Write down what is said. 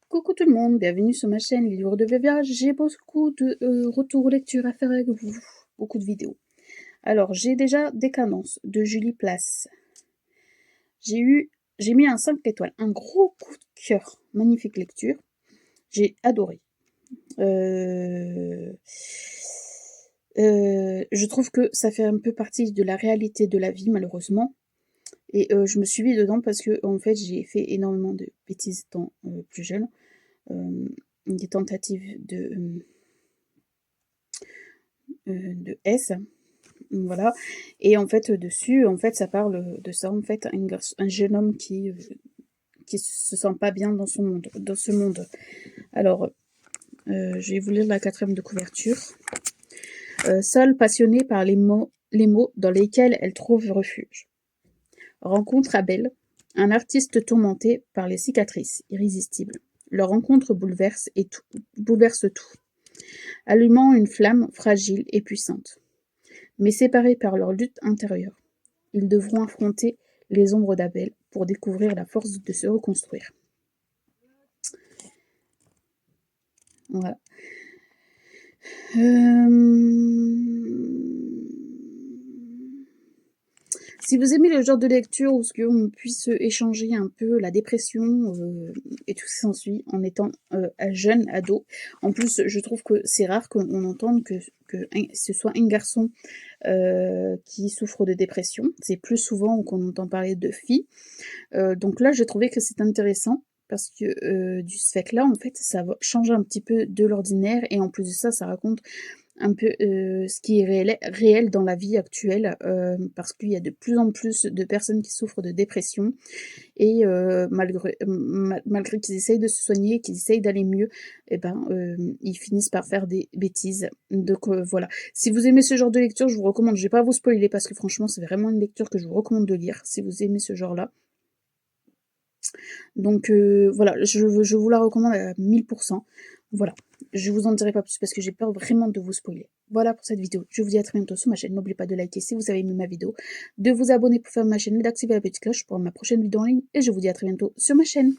Coucou tout le monde, bienvenue sur ma chaîne Les Livres de Vévia. J'ai beaucoup de retours lecture à faire avec vous, beaucoup de vidéos. Alors, j'ai déjà Des Cadences de Julie Place. J'ai mis un 5 étoiles, un gros coup de cœur, magnifique lecture. J'ai adoré. Je trouve que ça fait un peu partie de la réalité de la vie, malheureusement. Et je me suis mis dedans parce que, en fait, j'ai fait énormément de bêtises étant plus jeune. Des tentatives de S, voilà. Et en fait, dessus, en fait, ça parle de ça, en fait, un jeune homme qui se sent pas bien dans ce monde. Alors, je vais vous lire la 4e de couverture. Seule passionnée par les mots dans lesquels elle trouve refuge. Rencontre Abel, un artiste tourmenté par les cicatrices irrésistibles. Leur rencontre bouleverse tout, allumant une flamme fragile et puissante. Mais séparés par leur lutte intérieure, ils devront affronter les ombres d'Abel pour découvrir la force de se reconstruire. Voilà. Si vous aimez le genre de lecture où on puisse échanger un peu la dépression et tout ce qui s'ensuit en étant jeune, ado. En plus, je trouve que c'est rare qu'on entende que ce soit un garçon qui souffre de dépression. C'est plus souvent qu'on entend parler de filles. Donc là, j'ai trouvé que c'est intéressant parce que du ce fait-là, en fait, ça va changer un petit peu de l'ordinaire et en plus de ça, ça raconte un peu ce qui est réel dans la vie actuelle, parce qu'il y a de plus en plus de personnes qui souffrent de dépression et malgré qu'ils essayent de se soigner, qu'ils essayent d'aller mieux, et ben, ils finissent par faire des bêtises. Donc voilà. Si vous aimez ce genre de lecture, je vous recommande, je vais pas vous spoiler parce que franchement, c'est vraiment une lecture que je vous recommande de lire si vous aimez ce genre-là. Donc voilà, je vous la recommande à 1000 Voilà, je vous en dirai pas plus parce que j'ai peur vraiment de vous spoiler. Voilà pour cette vidéo, je vous dis à très bientôt sur ma chaîne. N'oubliez pas de liker si vous avez aimé ma vidéo, de vous abonner pour faire ma chaîne et d'activer la petite cloche pour ma prochaine vidéo en ligne. Et je vous dis à très bientôt sur ma chaîne.